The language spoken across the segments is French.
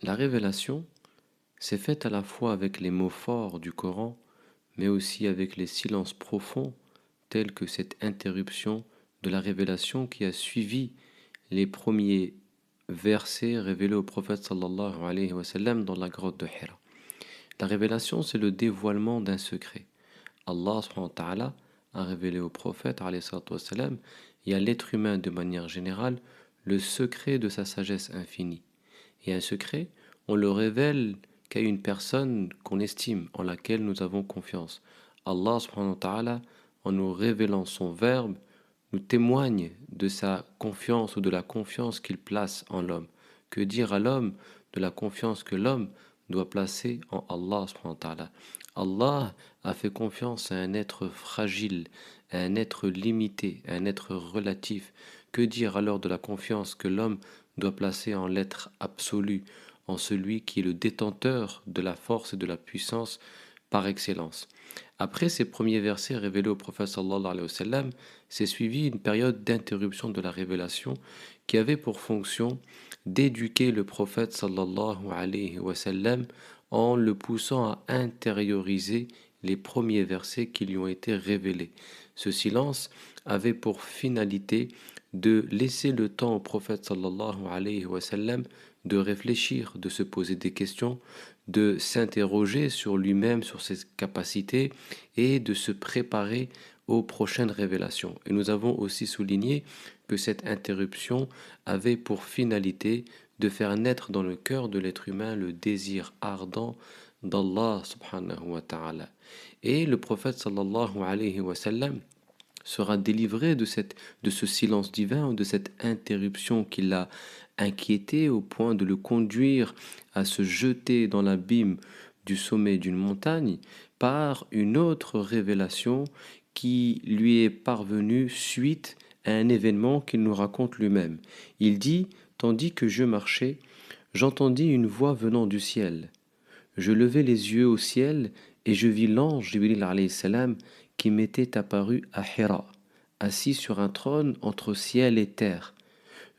La révélation s'est faite à la fois avec les mots forts du Coran, mais aussi avec les silences profonds, tels que cette interruption de la révélation qui a suivi les premiers versets révélés au prophète sallallahu alayhi wa sallam dans la grotte de Hira. La révélation, c'est le dévoilement d'un secret. Allah subhanahu wa ta'ala a révélé au prophète alayhi salatu wa sallam et à l'être humain de manière générale le secret de sa sagesse infinie. Et un secret, on le révèle qu'à une personne qu'on estime, en laquelle nous avons confiance. Allah subhanahu wa ta'ala, en nous révélant son verbe, nous témoigne de sa confiance ou de la confiance qu'il place en l'homme. Que dire à l'homme de la confiance que l'homme doit placer en Allah subhanahu wa ta'ala? Allah a fait confiance à un être fragile, à un être limité, à un être relatif. Que dire alors de la confiance que l'homme doit placer en l'être absolu, en celui qui est le détenteur de la force et de la puissance par excellence? Après ces premiers versets révélés au prophète sallallahu alayhi wa sallam, s'est suivie une période d'interruption de la révélation qui avait pour fonction d'éduquer le prophète sallallahu alayhi wa sallam en le poussant à intérioriser les premiers versets qui lui ont été révélés. Ce silence avait pour finalité de laisser le temps au prophète sallallahu alayhi wa sallam de réfléchir, de se poser des questions, de s'interroger sur lui-même, sur ses capacités et de se préparer aux prochaines révélations. Et nous avons aussi souligné que cette interruption avait pour finalité de faire naître dans le cœur de l'être humain le désir ardent d'Allah subhanahu wa ta'ala. Et le prophète sallallahu alayhi wa sallam sera délivré de ce silence divin, de cette interruption qui l'a inquiété au point de le conduire à se jeter dans l'abîme du sommet d'une montagne par une autre révélation qui lui est parvenue suite à un événement qu'il nous raconte lui-même. Il dit: tandis que je marchais, j'entendis une voix venant du ciel. Je levai les yeux au ciel et je vis l'ange Jibril alayhi salam qui m'était apparu à Hira, assis sur un trône entre ciel et terre.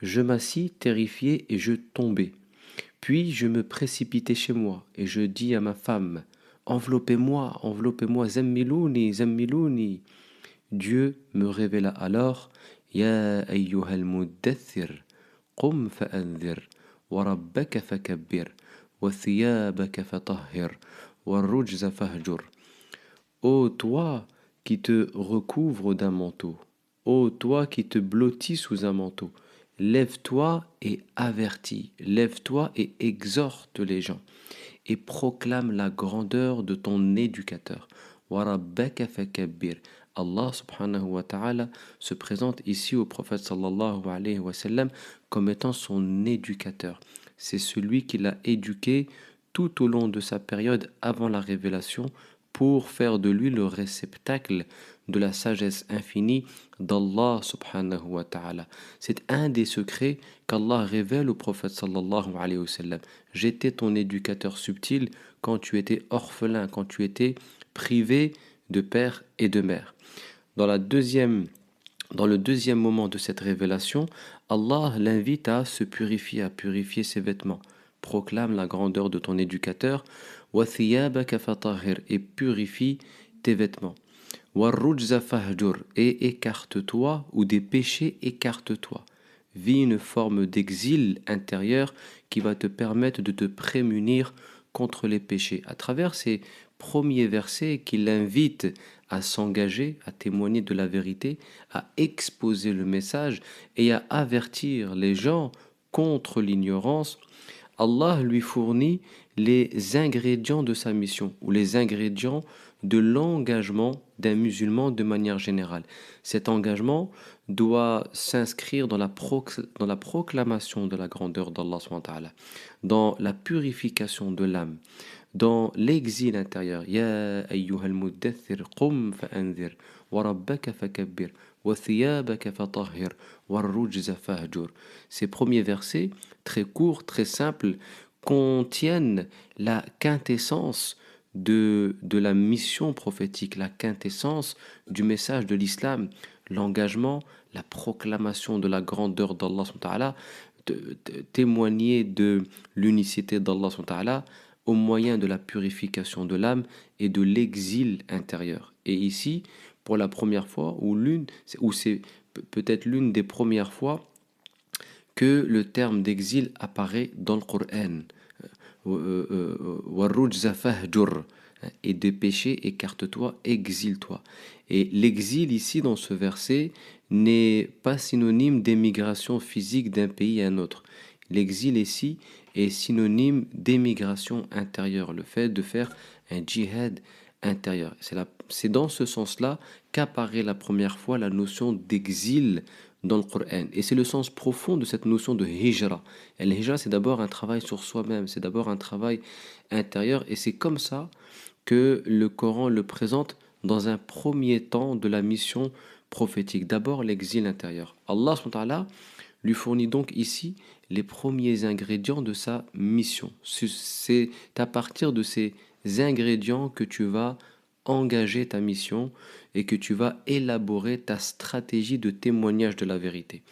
Je m'assis terrifié et je tombai. Puis je me précipitai chez moi et je dis à ma femme: enveloppez-moi, enveloppez-moi, zammilouni, zammilouni. Dieu me révéla alors: Ya ayyuhal muddathir, qum fa'anzir, wa rabbaka fakabbir, wa thiyabaka fatahhir, wa rujza fahjur. Ô toi qui te recouvres d'un manteau, ô toi qui te blottis sous un manteau, lève-toi et avertis, lève-toi et exhorte les gens, et proclame la grandeur de ton éducateur. Wa rabbaka fakabbir. Allah subhanahu wa ta'ala se présente ici au prophète sallallahu alayhi wa sallam comme étant son éducateur. C'est celui qui l'a éduqué tout au long de sa période avant la révélation pour faire de lui le réceptacle de la sagesse infinie d'Allah subhanahu wa ta'ala. C'est un des secrets qu'Allah révèle au prophète sallallahu alayhi wa sallam. J'étais ton éducateur subtil quand tu étais orphelin, quand tu étais privé de père et de mère. Dans le deuxième moment de cette révélation, Allah l'invite à se purifier, à purifier ses vêtements. Proclame la grandeur de ton éducateur, wa thiyabaka fatahhir, et purifie tes vêtements. Wa rujza fahjur, et écarte-toi, ou des péchés écarte-toi. Vis une forme d'exil intérieur qui va te permettre de te prémunir contre les péchés. À travers ces premiers versets qui l'invitent à s'engager, à témoigner de la vérité, à exposer le message et à avertir les gens contre l'ignorance, Allah lui fournit les ingrédients de sa mission ou les ingrédients de l'engagement d'un musulman de manière générale. Cet engagement doit s'inscrire dans dans la proclamation de la grandeur d'Allah subhanahu wa ta'ala, dans la purification de l'âme, dans l'exil intérieur. Ya ayyuhal muddathir qum fa'anzir wa rabbaka fakabbir wa thiyabaka fatahhir wa rujza fahjur. Ces premiers versets, très courts, très simples, contiennent la quintessence de la mission prophétique, la quintessence du message de l'islam, l'engagement, la proclamation de la grandeur d'Allah subhanahu wa ta'ala témoigner de l'unicité d'Allah subhanahu wa ta'ala au moyen de la purification de l'âme et de l'exil intérieur. Et ici, pour la première fois, ou c'est peut-être l'une des premières fois que le terme d'exil apparaît dans le Coran. Warrujza fahjur. Et des péchés, écarte-toi, exile-toi. Et l'exil ici, dans ce verset, n'est pas synonyme d'émigration physique d'un pays à un autre. L'exil ici est synonyme d'émigration intérieure, le fait de faire un djihad intérieur. C'est dans ce sens-là qu'apparaît la première fois la notion d'exil dans le Coran. Et c'est le sens profond de cette notion de hijra. Et le hijra, c'est d'abord un travail sur soi-même, c'est d'abord un travail intérieur, et c'est comme ça que le Coran le présente dans un premier temps de la mission prophétique. D'abord l'exil intérieur. Allah subhanahu wa ta'ala lui fournit donc ici les premiers ingrédients de sa mission. C'est à partir de ces ingrédients que tu vas engager ta mission et que tu vas élaborer ta stratégie de témoignage de la vérité.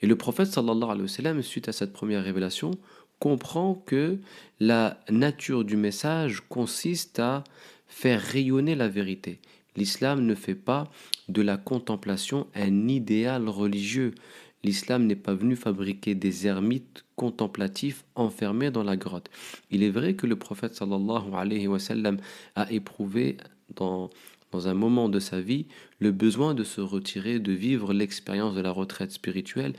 Et le prophète sallallahu alayhi wa sallam, suite à cette première révélation, comprend que la nature du message consiste à faire rayonner la vérité. L'islam ne fait pas de la contemplation un idéal religieux. L'islam n'est pas venu fabriquer des ermites contemplatifs enfermés dans la grotte. Il est vrai que le prophète sallallahu alayhi wa sallam a éprouvé dans un moment de sa vie le besoin de se retirer, de vivre l'expérience de la retraite spirituelle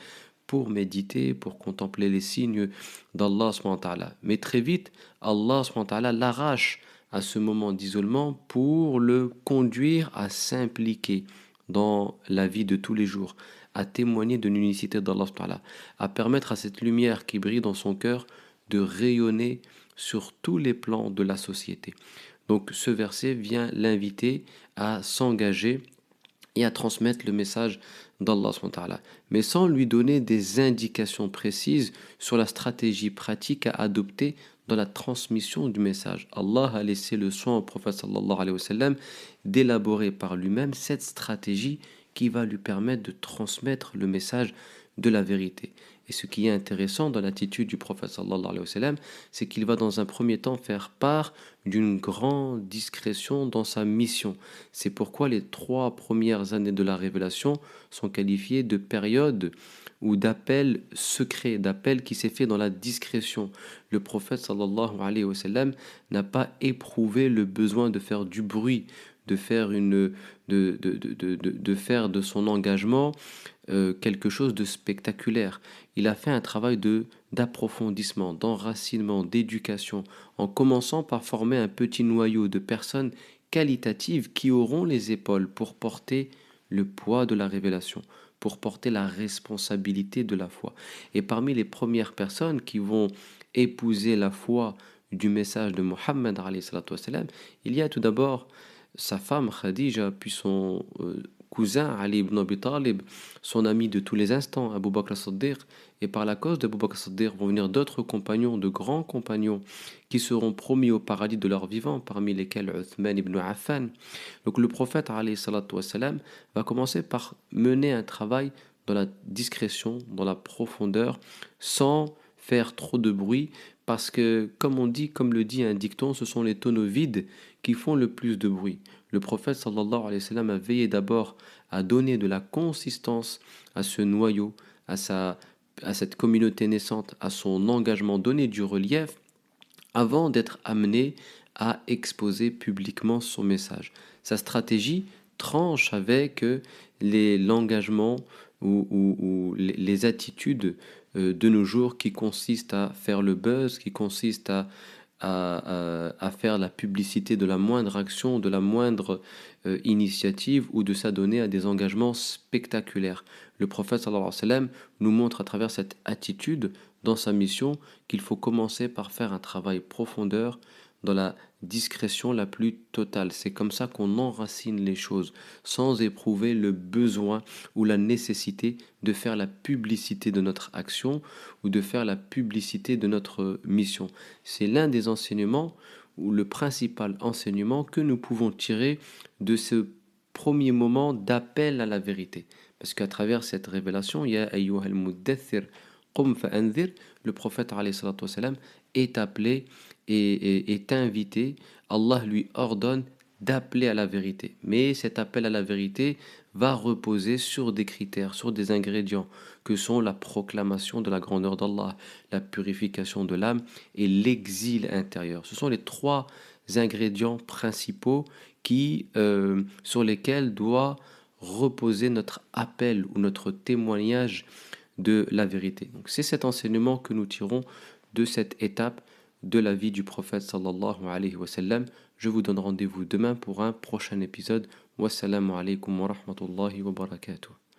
pour méditer, pour contempler les signes d'Allah subhanahu wa ta'ala. Mais très vite, Allah subhanahu wa ta'ala l'arrache à ce moment d'isolement pour le conduire à s'impliquer dans la vie de tous les jours, à témoigner de l'unicité d'Allah subhanahu wa ta'ala, à permettre à cette lumière qui brille dans son cœur de rayonner sur tous les plans de la société. Donc ce verset vient l'inviter à s'engager et à transmettre le message d'Allah subhanahu wa ta'ala, mais sans lui donner des indications précises sur la stratégie pratique à adopter dans la transmission du message. Allah a laissé le soin au prophète sallallahu alayhi wa sallam d'élaborer par lui-même cette stratégie qui va lui permettre de transmettre le message de la vérité. Et ce qui est intéressant dans l'attitude du prophète sallallahu alayhi wa sallam, c'est qu'il va dans un premier temps faire part d'une grande discrétion dans sa mission. C'est pourquoi les 3 premières années de la révélation sont qualifiées de période ou d'appel secret, d'appel qui s'est fait dans la discrétion. Le prophète sallallahu alayhi wa sallam n'a pas éprouvé le besoin de faire du bruit, de faire de faire de son engagement quelque chose de spectaculaire. Il a fait un travail d'approfondissement, d'enracinement, d'éducation, en commençant par former un petit noyau de personnes qualitatives qui auront les épaules pour porter le poids de la révélation, pour porter la responsabilité de la foi. Et parmi les premières personnes qui vont épouser la foi du message de Mohammed, il y a tout d'abord sa femme Khadija, puis son cousin Ali ibn Abi Talib, son ami de tous les instants, Abu Bakr as-Siddiq, et par la cause d'Abu Bakr as-Siddiq vont venir d'autres compagnons, de grands compagnons, qui seront promis au paradis de leur vivant, parmi lesquels Uthman ibn Affan. Donc le prophète alayhi salatu wassalam, va commencer par mener un travail dans la discrétion, dans la profondeur, sans faire trop de bruit, parce que, comme le dit un dicton, ce sont les tonneaux vides qui font le plus de bruit. Le prophète sallallahu alayhi wa sallam a veillé d'abord à donner de la consistance à ce noyau, à cette communauté naissante, à son engagement, donner du relief, avant d'être amené à exposer publiquement son message. Sa stratégie tranche avec l'engagement ou les attitudes de nos jours qui consistent à faire le buzz, qui consistent à faire la publicité de la moindre action, de la moindre initiative ou de s'adonner à des engagements spectaculaires. Le prophète sallallahu alayhi wa sallam nous montre à travers cette attitude dans sa mission qu'il faut commencer par faire un travail profondeur dans la discrétion la plus totale. C'est comme ça qu'on enracine les choses, sans éprouver le besoin ou la nécessité de faire la publicité de notre action ou de faire la publicité de notre mission. C'est l'un des enseignements ou le principal enseignement que nous pouvons tirer de ce premier moment d'appel à la vérité. Parce qu'à travers cette révélation, il y a Ayyuhal Muddathir, Qum fa'anzir, le prophète alayhi salatu wassalam, est appelé et est invité. Allah lui ordonne d'appeler à la vérité. Mais cet appel à la vérité va reposer sur des critères, sur des ingrédients, que sont la proclamation de la grandeur d'Allah, la purification de l'âme et l'exil intérieur. Ce sont les trois ingrédients principaux sur lesquels doit reposer notre appel ou notre témoignage de la vérité. Donc c'est cet enseignement que nous tirons de cette étape de la vie du prophète sallallahu alayhi wa sallam. Je vous donne rendez-vous demain pour un prochain épisode. Wassalamu alaikum wa rahmatullahi wa barakatuh.